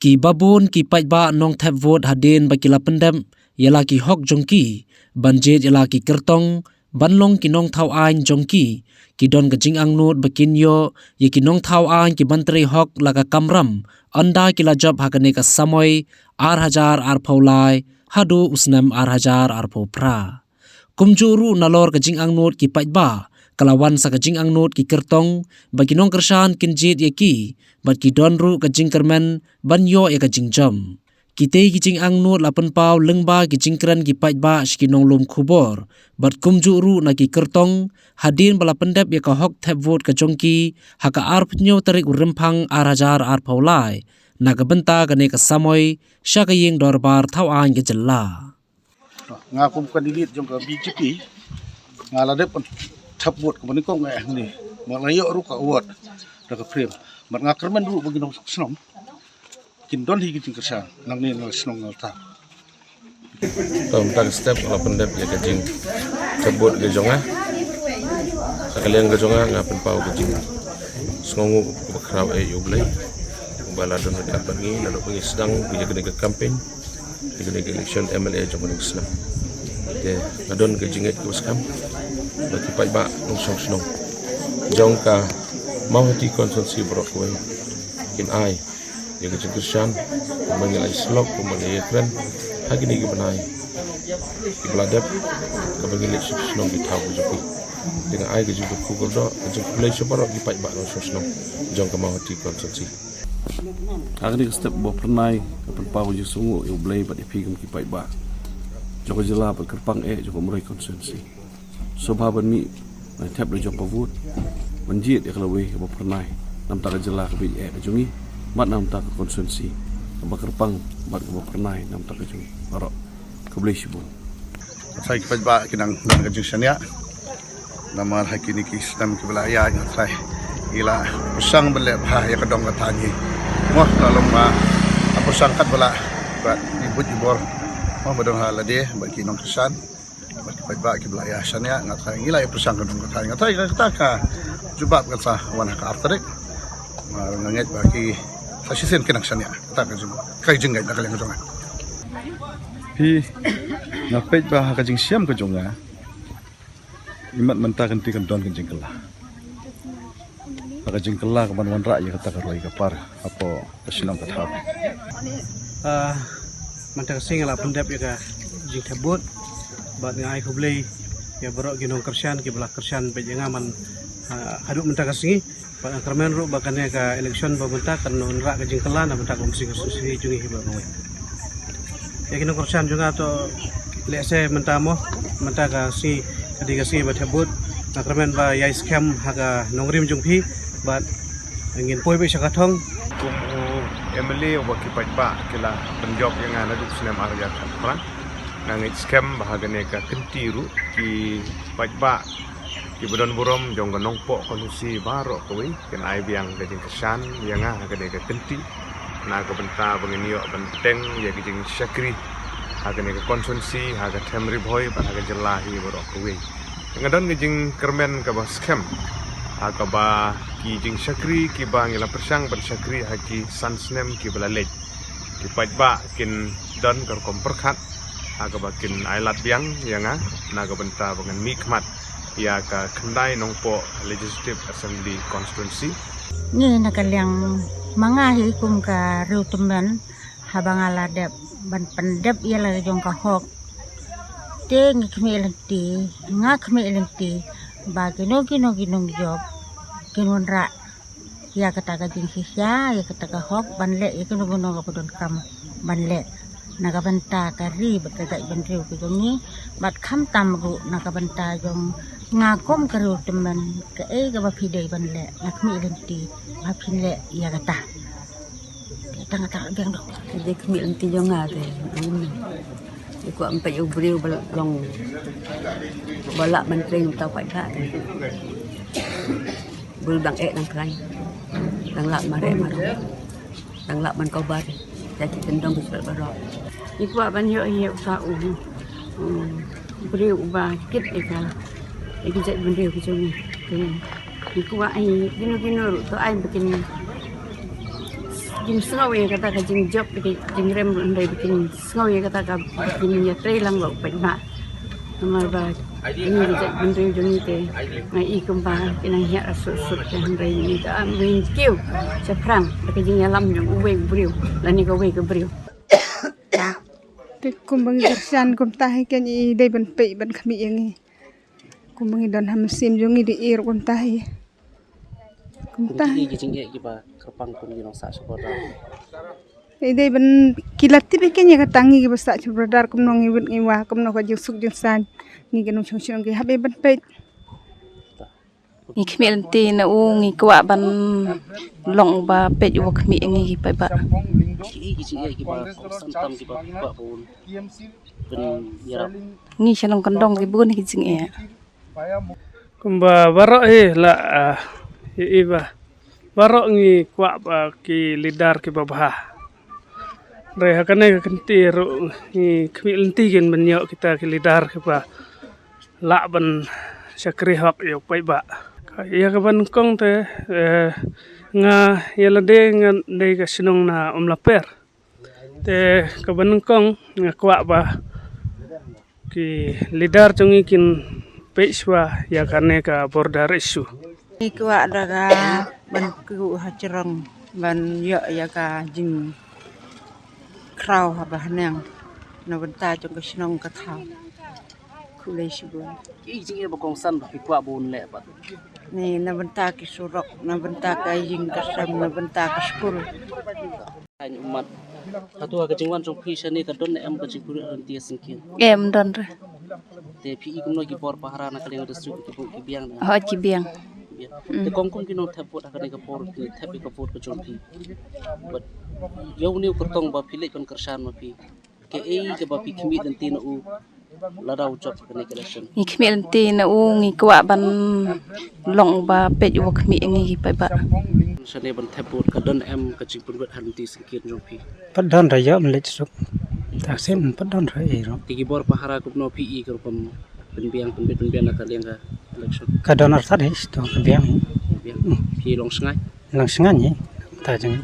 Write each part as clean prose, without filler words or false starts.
ki babun ki paitba nong thep vot hadin bakila pendem yala ki hok jongki banjet yala ki kertong banlong ki nong thau ain jongki ki don ka jing ang nut bakin yo ye ki nong thau ain ki bantri hok laka kamram anda ki la job hakane ka samoy ar hajar ar phaulai hadu usnam ar hajar ar phopra kumjuru nalor ka jing ang nut ki paitba kalawan sa ka jing ang nut ki kertong bagi nong kersan kinjit ye ki bat ki don ru ka jing kermen ban yo ye ka jing jam kite ki jing ang nut lapan pau lengba ki jing kran ki paitba shki nong lum khubor bat kumjuru na ki kertong hadin bala pendep ye ka hok thep vot ka jongki haka ar pnyo tarik uremphang ar hajar ar phaulai na ka benta ka ne ka samoy sha ka yeng dorbar thau an ke jalla nga kum kandidat jong ka BJP nga la dep thap vot ko ni ko nga ni ma la yo ru ka vot da ka frame mat nga kerman ru bagi nong snom kin don hi ki kersan nang ni nang snom ngal ta tom tak step la pendep ya kajing sebut ke jonga sekalian ke jonga ngapen pau kajing sngongu bakraw e yublay bala don dapat ni lalu pergi sedang dia kena ke campaign dia kena ke election MLA jong ning snam de ngadon ke jinget ke skam bagi pai ba nong song snong jong ka mau hati konsumsi brokwe in ai dia ke jengkesan pemanggil islok pemanggil kren hagi ni ke benai di beladap ke bagi snong di tahu joki dengan ai ke juga kugol do ke play separo di pai ba nong song snong jong ka mau hati konsumsi Agni step bo pernai kapan pau je sungu eu blai pada pigam ki pai ba joko jela pa kerpang joko murai konsensi sobha ban mi na tap le joko vut banjit ya kalau we bo pernai nam ta jela ka bi jungi mat nam ta konsensi ba kerpang mat bo pernai nam ta jungi aro ka blai sibun sai ki pai ba kinang nang ka jing sania nama hakini ki stam ki belaya nya sai ila pusang bele bah ya kedong ka tani mo lalu ma apa sangkat bala ba ibut ibor mo badon hala de ba ki nong kesan ba ba ki belaya sania ngat sai ngila ya pusang kedong ka tani ngatai ka ka jubab ka sa wana ka artarik ma nganget ba ki sasisen kinang sania ta ka jung kai jenggai na kaleng jong hi ngapet ba ka jing siam ka jonga imat mentakan ti kan don kan jengkela ka jengkela ka ban ra ya kata ka roi ka par apo kasinong ka thap mantaka singala pendap ya ka jing thabut bat ngai khublei ya borok ginong kersan ki belak kersan pe jangaman haduk mantaka singi pat kermen ru bakane ka election ba mentakan non ra ka jengkela na mantaka mesti susi jungi hiba ngoi ya ginong kersan juga to lese mentamo mentaka si kadiga si ba thabut na kermen ba ya scam haga nongrim jungphi bat angin poi be sakathong kum MLA wa ki pai ba kila penjob yang ana duk sinem arya kan nang scam bahagane ka kentiru ki pai ba ki bodon burom jong ganong po kolusi baro koi ken ai biang de kesan yang agane ka kenti na ka benta bengenio benteng ya ki jing syakri agane ka konsumsi haga temri boy ban haga jelahi baro koi ngadon ki jing kermen ka ba scam agaba ki jing syakri ki bang ila persang ber syakri haki sansnem ki belalej ki paitba kin don kar komperkhat agaba kin ailat biang yanga naga benta bangan mikmat ya ka khandai nongpo legislative assembly constituency ni nakaliang mangahi kum ka rutuman habang aladep ban pendep ialah jong ka hok te ngikmi lenti ngakmi lenti bagi no job kinun ra ya kata ka jing sisya ya kata ka hok banle ya kinu gono ka podon kam banle naga banta ka ri bakata bandriu ku jongi bat kham tam ru naga banta jong ngakom ka ru teman ka ga ba pidai banle ngakmi lenti ba pinle ya kata tang biang do de kmi lenti jonga te ko ampai ubriu balong balak menteri tau pai ka bul bang nang krai nang lak mare maro nang lak man kau bar jadi kendong besar baro ikwa ban yo yo sa briu ba kit ekal iki jek briu ki joni ikwa ai gino to ai bikin bikin sengau ya kata ka jing job jing rem ndai bikin sengau ya kata ka bikin ya tre lang lo pai ma nomor ba ini dijak bendri joni te ngai I kumpa kinang hiat asut ke ndai ni ta win skill seprang ka jing alam yang uwe briu lani ka we ka briu Te kumbangi kersan kum tahi kan I dai ban pe ban kami yang kumbangi don ham sim jongi di ir kum tahi kum tahi jing ki ba kerpang kum di nong sa support dai ban kilat ti be kenya katangi ki basa chubradar kum nong ibut ngiwa kum no ka jusuk jusan ngi kenong chong chong ki habe ban pe ni khmel ti na u ngi kwa ban long ba pe u khmi ngi pai ba ki ba san tam ki ba bun ben yarap ngi chalong kandong ki bun ki jing e kumba barok la iba barok ngi kwa ba ki lidar ki babah re hakane kanti ro ngi khmil ti gen banyo kita ki lidar ki ba la ban sakri hok yo pai ba ya ka ban kong te nga yala de nga de ka sinong na umlaper te ka ban kong nga kwa ba ki lidar chungi kin peiswa ya karne ka border issue Ikwa daga ban ku hacirong ban yo ya ka jing kraw ha bahnang na banta jong ka sinong ka thau kulai sibu jing ba kong san ba ki kwa bun le ba ni na banta ki surok na banta ka jing ka sam na banta ka skul anh umat atua ka jingwan jong phi shani ka don em ka jingpur an tia sinkin em don re te phi kum no ki por pahara na kaleng district ki biang na ho chi biang te kong kong ki no thapot ka ne ka por ki thapi ka por ka jong phi but yo ni ko tong ba phi le kon kersan ma phi ke ei ke ba phi khmi dan tin u la dau job ka ne election ni khmel ti na u ngi kwa ban long ba pe u khmi ngi pai ba shani ban thapot ka don em ka jingpur bet han ti sinkin jong phi padon ra yo mle chuk ta sen padon ra e ro ti ki bor pahara kum no phi I ka pam ben biang na kaleng ka election ka don ar thar is to ka biang phi long sngai lang singa ni ta jang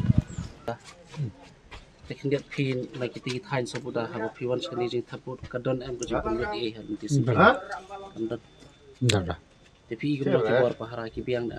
te khindiat phi like ti thain so buda ha phi wan shani jing thapot ka don em ka jingpur bet e han ti sinkin andat Dah. te phi kum no ki bor pahara ki biang na